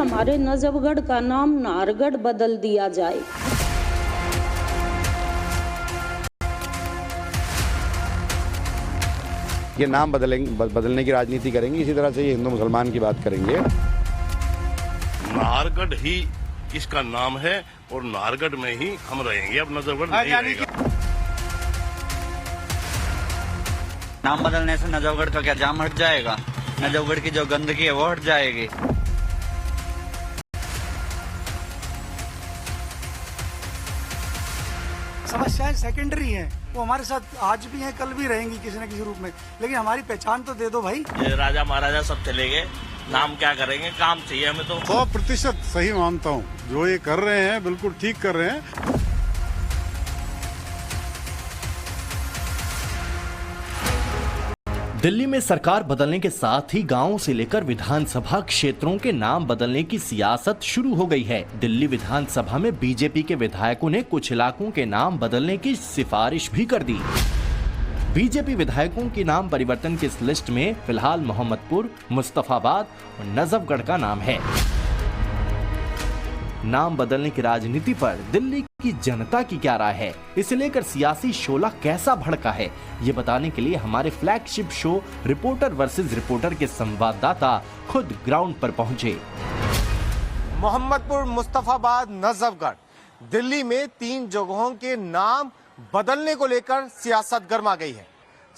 हमारे नजफगढ़ का नाम नाहरगढ़ बदल दिया जाए। ये नाम बदलने की राजनीति करेंगे, इसी तरह से ये हिंदू मुसलमान की बात करेंगे। नाहरगढ़ ही इसका नाम है और नाहरगढ़ में ही हम रहेंगे, अब नजफगढ़ नहीं रहेगा। नाम बदलने से नजफगढ़ का क्या जाम हट जाएगा? नजफगढ़ की जो गंदगी है वो हट जाएगी। समस्याएं सेकेंडरी हैं, वो हमारे साथ आज भी हैं, कल भी रहेंगी किसी न किसी रूप में, लेकिन हमारी पहचान तो दे दो भाई। राजा महाराजा सब चले गए, नाम क्या करेंगे? काम चाहिए हमें तो। 100% सही मानता हूँ, जो ये कर रहे हैं बिल्कुल ठीक कर रहे हैं। दिल्ली में सरकार बदलने के साथ ही गांवों से लेकर विधानसभा क्षेत्रों के नाम बदलने की सियासत शुरू हो गई है। दिल्ली विधानसभा में बीजेपी के विधायकों ने कुछ इलाकों के नाम बदलने की सिफारिश भी कर दी। बीजेपी विधायकों के नाम परिवर्तन की इस लिस्ट में फिलहाल मोहम्मदपुर, मुस्तफाबाद और नजफगढ़ का नाम है। नाम बदलने की राजनीति पर दिल्ली की जनता की क्या राय है, इसे लेकर सियासी शोला कैसा भड़का है, ये बताने के लिए हमारे flagship show reporter versus reporter के संवाददाता खुद ग्राउंड पर पहुंचे। मोहम्मदपुर, मुस्तफाबाद, नजफगढ़, दिल्ली में 3 जगहों के नाम बदलने को लेकर सियासत गर्मा गई है।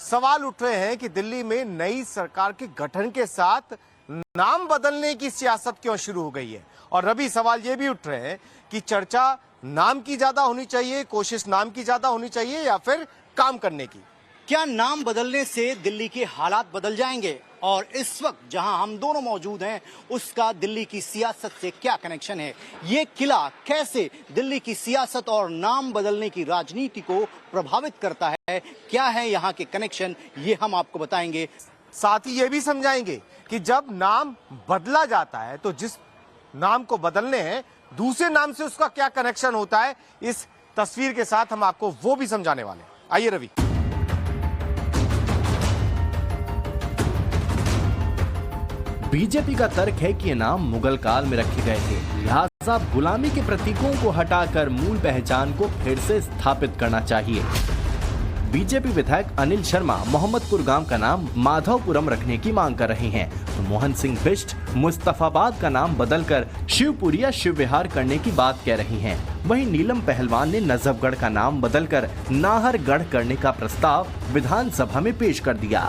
सवाल उठ रहे हैं कि दिल्ली में नई सरकार के गठन के साथ नाम बदलने की सियासत क्यों शुरू हो गई है, और अभी सवाल ये भी उठ रहे हैं कि चर्चा नाम की ज्यादा होनी चाहिए, कोशिश नाम की ज्यादा होनी चाहिए या फिर काम करने की। क्या नाम बदलने से दिल्ली के हालात बदल जाएंगे, और इस वक्त जहां हम दोनों मौजूद हैं उसका दिल्ली की सियासत से क्या कनेक्शन है? ये किला कैसे दिल्ली की सियासत और नाम बदलने की राजनीति को प्रभावित करता है? क्या है यहाँ के कनेक्शन, ये हम आपको बताएंगे। साथ ही ये भी समझाएंगे कि जब नाम बदला जाता है तो जिस नाम को बदलने हैं दूसरे नाम से उसका क्या कनेक्शन होता है, इस तस्वीर के साथ हम आपको वो भी समझाने वाले हैं। आइए रवि। बीजेपी का तर्क है कि ये नाम मुगल काल में रखे गए थे, लिहाजा गुलामी के प्रतीकों को हटाकर मूल पहचान को फिर से स्थापित करना चाहिए। बीजेपी विधायक अनिल शर्मा मोहम्मदपुर गांव का नाम माधवपुरम रखने की मांग कर रहे हैं, तो मोहन सिंह बिष्ट मुस्तफाबाद का नाम बदलकर शिवपुरी या शिव विहार करने की बात कह रही हैं। वहीं नीलम पहलवान ने नजफगढ़ का नाम बदलकर नाहरगढ़ करने का प्रस्ताव विधानसभा में पेश कर दिया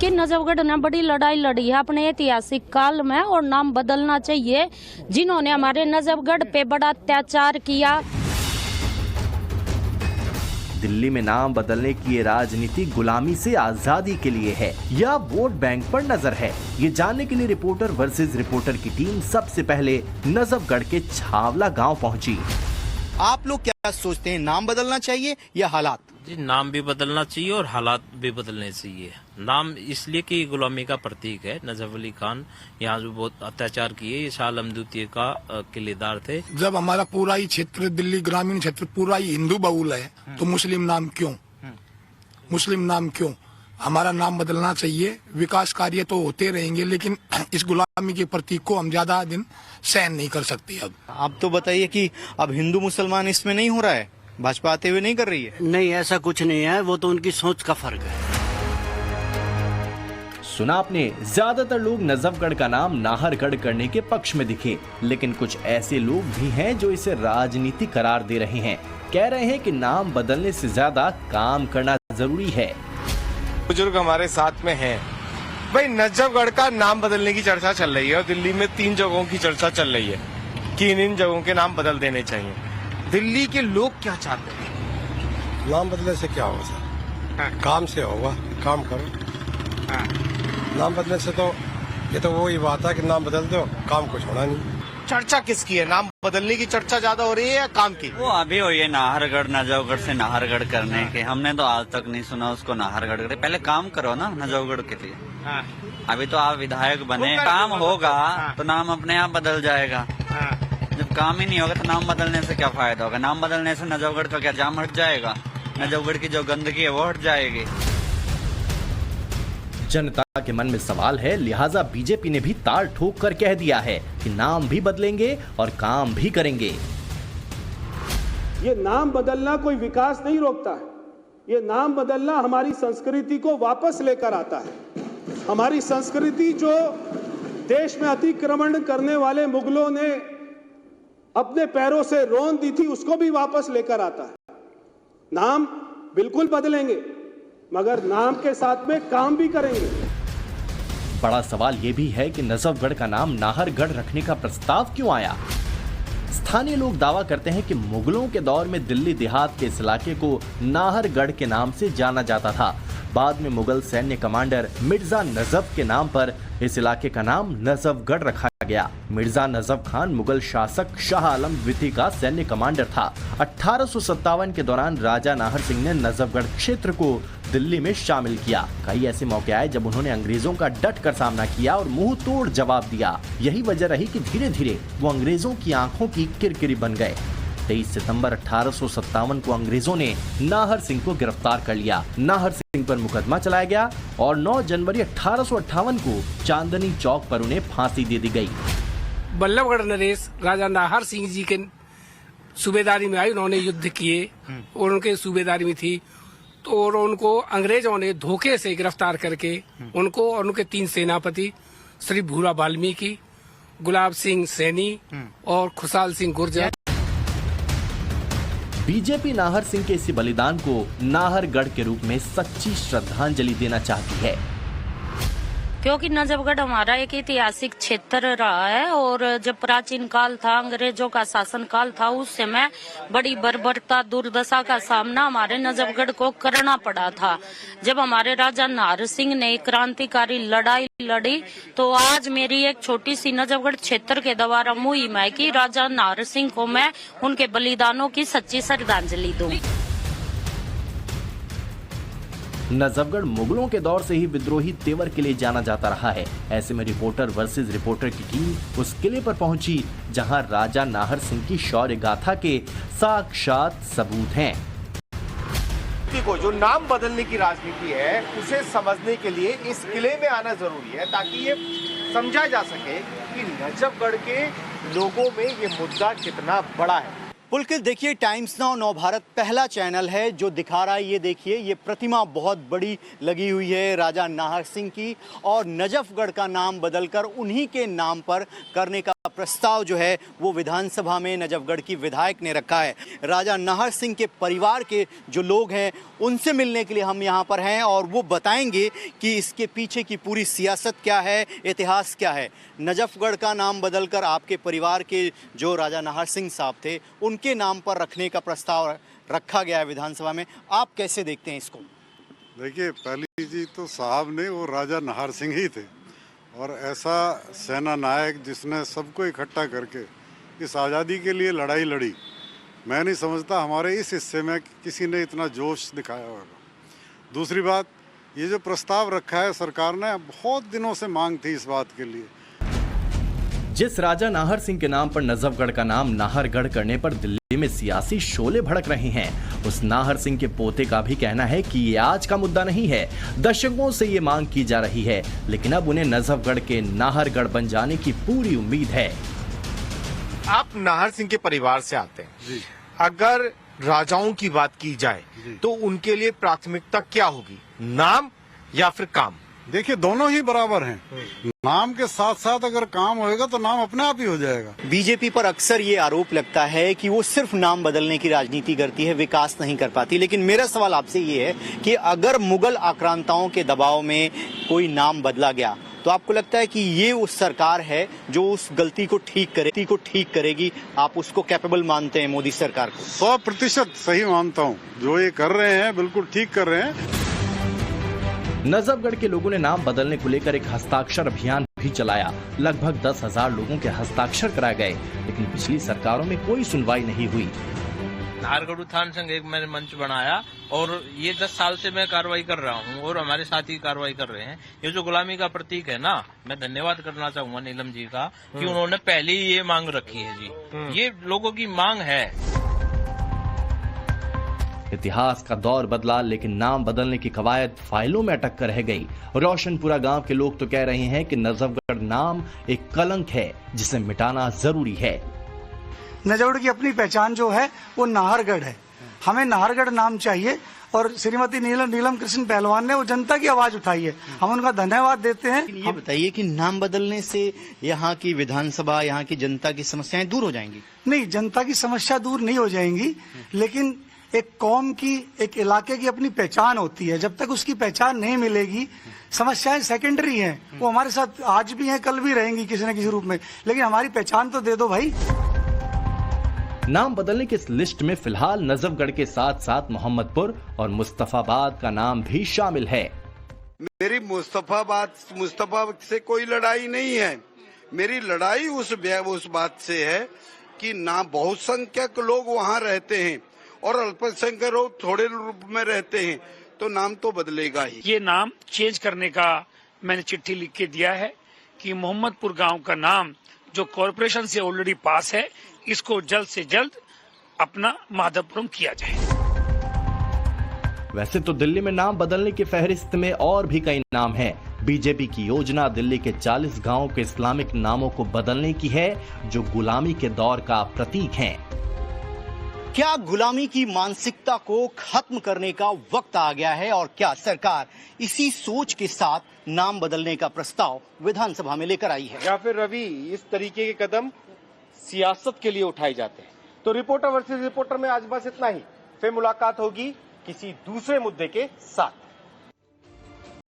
कि नजफगढ़ ने बड़ी लड़ाई लड़ी है अपने ऐतिहासिक काल में और नाम बदलना चाहिए। जिन्होंने हमारे नजफगढ़ पे बड़ा अत्याचार किया। दिल्ली में नाम बदलने की ये राजनीति गुलामी से आजादी के लिए है या वोट बैंक पर नजर है, ये जानने के लिए रिपोर्टर वर्सेस रिपोर्टर की टीम सबसे पहले नजफगढ़ के छावला गांव पहुंची। आप लोग क्या सोचते हैं, नाम बदलना चाहिए या हालात? जी, नाम भी बदलना चाहिए और हालात भी बदलने चाहिए। नाम इसलिए कि गुलामी का प्रतीक है। नजफ अली खान यहाँ जो बहुत अत्याचार किए, ये शाह आलम द्वितीय का किलेदार थे। जब हमारा पूरा ही क्षेत्र, दिल्ली ग्रामीण क्षेत्र पूरा ही हिंदू बहुल है, तो मुस्लिम नाम क्यों? मुस्लिम नाम क्यों? हमारा नाम बदलना चाहिए। विकास कार्य तो होते रहेंगे, लेकिन इस गुलामी के प्रतीक को हम ज्यादा दिन सहन नहीं कर सकते। अब आप तो बताइए कि अब हिंदू मुसलमान इसमें नहीं हो रहा है, भाजपा आते हुए नहीं कर रही है? नहीं, ऐसा कुछ नहीं है, वो तो उनकी सोच का फर्क है। सुना आपने, ज्यादातर लोग नजफगढ़ का नाम नाहरगढ़ करने के पक्ष में दिखे, लेकिन कुछ ऐसे लोग भी हैं जो इसे राजनीति करार दे रहे हैं। कह रहे हैं कि नाम बदलने से ज्यादा काम करना जरूरी है। बुजुर्ग हमारे साथ में हैं। भाई, नजफगढ़ का नाम बदलने की चर्चा चल रही है और दिल्ली में 3 जगहों की चर्चा चल रही है कि इन जगहों के नाम बदल देने चाहिए। दिल्ली के लोग क्या चाहते हैं? नाम बदलने से क्या होगा सर? काम से होगा, काम करो। नाम बदलने से तो ये तो वही बात है कि नाम बदल दो, काम कुछ होना नहीं। चर्चा किसकी है? नाम बदलने की चर्चा ज्यादा हो रही है या काम की? वो अभी हुई है नाहरगढ़, नजफगढ़ से नाहरगढ़ करने के। हमने तो आज तक नहीं सुना उसको नाहरगढ़ करे। पहले काम करो ना नजफगढ़ के लिए। अभी तो आप विधायक बने, काम होगा तो नाम अपने आप बदल जाएगा। जब काम ही नहीं होगा तो नाम बदलने से क्या फायदा होगा? नाम बदलने से नजफगढ़ का क्या जाम हट जाएगा? नजफगढ़ की जो गंदगी है वो हट जाएगी। जनता के मन में सवाल है, लिहाजा बीजेपी ने भी ताल ठोक कर कह दिया है कि नाम भी बदलेंगे और काम भी करेंगे। ये नाम बदलना कोई विकास नहीं रोकता है, ये नाम बदलना हमारी संस्कृति को वापस लेकर आता है। हमारी संस्कृति जो देश में अतिक्रमण करने वाले मुगलों ने अपने पैरों से रौंद दी थी, उसको भी वापस लेकर आता है। नाम बिल्कुल बदलेंगे, मगर नाम के साथ में काम भी करेंगे। बड़ा सवाल यह भी है कि नजफगढ़ का नाम नाहरगढ़ रखने का प्रस्ताव क्यों आया। स्थानीय लोग दावा करते हैं कि मुगलों के दौर में दिल्ली देहात के इस इलाके को नाहरगढ़ के नाम से जाना जाता था। बाद में मुगल सैन्य कमांडर मिर्जा नजफ के नाम पर इस इलाके का नाम नजफगढ़ रखा गया। मिर्जा नजफ खान मुगल शासक शाह आलम द्वितीय का सैन्य कमांडर था। 1857 के दौरान राजा नाहर सिंह ने नजफगढ़ क्षेत्र को दिल्ली में शामिल किया। कई ऐसे मौके आए जब उन्होंने अंग्रेजों का डट कर सामना किया और मुंह तोड़ जवाब दिया। यही वजह रही कि धीरे धीरे वो अंग्रेजों की आंखों की किरकिरी बन गए। 23 सितंबर 1857 को अंग्रेजों ने नाहर सिंह को गिरफ्तार कर लिया। नाहर सिंह पर मुकदमा चलाया गया और 9 जनवरी 1858 को चांदनी चौक पर उन्हें फांसी दे दी गई। बल्लभगढ़ नरेश राजा नाहर सिंह जी के सूबेदारी में आई, उन्होंने युद्ध किए और उनके सूबेदारी में थी, तो और उनको अंग्रेजों ने धोखे से गिरफ्तार करके उनको और उनके 3 सेनापति श्री भूरा वाल्मीकि, गुलाब सिंह सैनी और खुशाल सिंह गुर्जर। बीजेपी नाहर सिंह के इसी बलिदान को नाहरगढ़ के रूप में सच्ची श्रद्धांजलि देना चाहती है, क्योंकि नजफगढ़ हमारा एक ऐतिहासिक क्षेत्र रहा है और जब प्राचीन काल था, अंग्रेजों का शासन काल था, उस समय बड़ी बर्बरता दुर्दशा का सामना हमारे नजफगढ़ को करना पड़ा था। जब हमारे राजा नाहर सिंह ने क्रांतिकारी लड़ाई लड़ी, तो आज मेरी एक छोटी सी नजफगढ़ क्षेत्र के द्वारा मुहिम है कि राजा नाहर सिंह को मैं उनके बलिदानों की सच्ची श्रद्धांजलि दूं। नजफगढ़ मुगलों के दौर से ही विद्रोही तेवर के लिए जाना जाता रहा है। ऐसे में रिपोर्टर वर्सेस रिपोर्टर की टीम उस किले पर पहुंची जहां राजा नाहर सिंह की शौर्य गाथा के साक्षात सबूत हैं। को जो नाम बदलने की राजनीति है उसे समझने के लिए इस किले में आना जरूरी है, ताकि ये समझा जा सके कि नजफगढ़ के लोगों में ये मुद्दा कितना बड़ा है। पुलकित देखिए, टाइम्स नाउ नव भारत पहला चैनल है जो दिखा रहा है। ये देखिए, ये प्रतिमा बहुत बड़ी लगी हुई है राजा नाहर सिंह की, और नजफगढ़ का नाम बदलकर उन्हीं के नाम पर करने का प्रस्ताव जो है वो विधानसभा में नजफगढ़ की विधायक ने रखा है। राजा नाहर सिंह के परिवार के जो लोग हैं उनसे मिलने के लिए हम यहाँ पर हैं और वो बताएंगे कि इसके पीछे की पूरी सियासत क्या है, इतिहास क्या है। नजफगढ़ का नाम बदलकर आपके परिवार के जो राजा नाहर सिंह साहब थे उनके नाम पर रखने का प्रस्ताव रखा गया है विधानसभा में। आप कैसे देखते हैं इसको? देखिए, पहली चीज तो साहब ने वो राजा नाहर सिंह ही थे, और ऐसा सेना नायक जिसने सबको इकट्ठा करके इस आज़ादी के लिए लड़ाई लड़ी, मैं नहीं समझता हमारे इस हिस्से में किसी ने इतना जोश दिखाया होगा। दूसरी बात, ये जो प्रस्ताव रखा है सरकार ने, बहुत दिनों से मांग थी इस बात के लिए। जिस राजा नाहर सिंह के नाम पर नजफगढ़ का नाम नाहरगढ़ करने पर दिल्ली में सियासी शोले भड़क रहे हैं, उस नाहर सिंह के पोते का भी कहना है कि ये आज का मुद्दा नहीं है, दशकों से ये मांग की जा रही है, लेकिन अब उन्हें नजफगढ़ के नाहरगढ़ बन जाने की पूरी उम्मीद है। आप नाहर सिंह के परिवार से आते हैं, अगर राजाओं की बात की जाए तो उनके लिए प्राथमिकता क्या होगी, नाम या फिर काम? देखिए, दोनों ही बराबर हैं। नाम के साथ साथ अगर काम होएगा तो नाम अपने आप ही हो जाएगा। बीजेपी पर अक्सर ये आरोप लगता है कि वो सिर्फ नाम बदलने की राजनीति करती है, विकास नहीं कर पाती। लेकिन मेरा सवाल आपसे ये है कि अगर मुगल आक्रांताओं के दबाव में कोई नाम बदला गया तो आपको लगता है कि ये उस सरकार है जो उस गलती को ठीक करेगी? आप उसको कैपेबल मानते हैं मोदी सरकार को? 100% सही मानता हूँ। जो ये कर रहे हैं बिल्कुल ठीक कर रहे हैं। नजफगढ़ के लोगों ने नाम बदलने को लेकर एक हस्ताक्षर अभियान भी चलाया। लगभग 10,000 लोगों के हस्ताक्षर कराए गए, लेकिन पिछली सरकारों में कोई सुनवाई नहीं हुई। नाहरगढ़ उत्थान संघ एक मैंने मंच बनाया और ये 10 साल से मैं कार्रवाई कर रहा हूँ और हमारे साथी कार्रवाई कर रहे हैं। ये जो गुलामी का प्रतीक है ना, मैं धन्यवाद करना चाहूंगा नीलम जी का कि उन्होंने पहले ही ये मांग रखी है जी। ये लोगों की मांग है। इतिहास का दौर बदला, लेकिन नाम बदलने की कवायद फाइलों में अटक कर रह गई। रोशनपुरा गांव के लोग तो कह रहे हैं कि नजफगढ़ नाम एक कलंक है जिसे मिटाना जरूरी है। नजफगढ़ की अपनी पहचान जो है वो नाहरगढ़ है, हमें नाहरगढ़ नाम चाहिए। और श्रीमती नीलम कृष्ण पहलवान ने वो जनता की आवाज उठाई है, हम उनका धन्यवाद देते हैं। ये बताइए कि नाम बदलने से यहाँ की विधानसभा, यहाँ की जनता की समस्याएं दूर हो जाएंगी? नहीं, जनता की समस्या दूर नहीं हो जाएंगी, लेकिन एक कौम की, एक इलाके की अपनी पहचान होती है। जब तक उसकी पहचान नहीं मिलेगी, समस्याएं सेकेंडरी हैं, वो हमारे साथ आज भी हैं, कल भी रहेंगी किसी न किसी रूप में, लेकिन हमारी पहचान तो दे दो भाई। नाम बदलने की इस लिस्ट में फिलहाल नजफगढ़ के साथ साथ मोहम्मदपुर और मुस्तफाबाद का नाम भी शामिल है। मेरी मुस्तफा से कोई लड़ाई नहीं है, मेरी लड़ाई उस बात से है कि ना बहुसंख्यक लोग वहाँ रहते हैं और अल्पसंख्यक लोग थोड़े रूप में रहते हैं, तो नाम तो बदलेगा ही। ये नाम चेंज करने का मैंने चिट्ठी लिख के दिया है कि मोहम्मदपुर गांव का नाम जो कॉरपोरेशन से ऑलरेडी पास है, इसको जल्द से जल्द अपना माधवपुरम किया जाए। वैसे तो दिल्ली में नाम बदलने की फहरिस्त में और भी कई नाम हैं। बीजेपी की योजना दिल्ली के 40 गांवों के इस्लामिक नामों को बदलने की है, जो गुलामी के दौर का प्रतीक हैं। क्या गुलामी की मानसिकता को खत्म करने का वक्त आ गया है और क्या सरकार इसी सोच के साथ नाम बदलने का प्रस्ताव विधानसभा में लेकर आई है, या फिर रवि इस तरीके के कदम सियासत के लिए उठाए जाते हैं? तो रिपोर्टर वर्सेस रिपोर्टर में आज बस इतना ही, फिर मुलाकात होगी किसी दूसरे मुद्दे के साथ।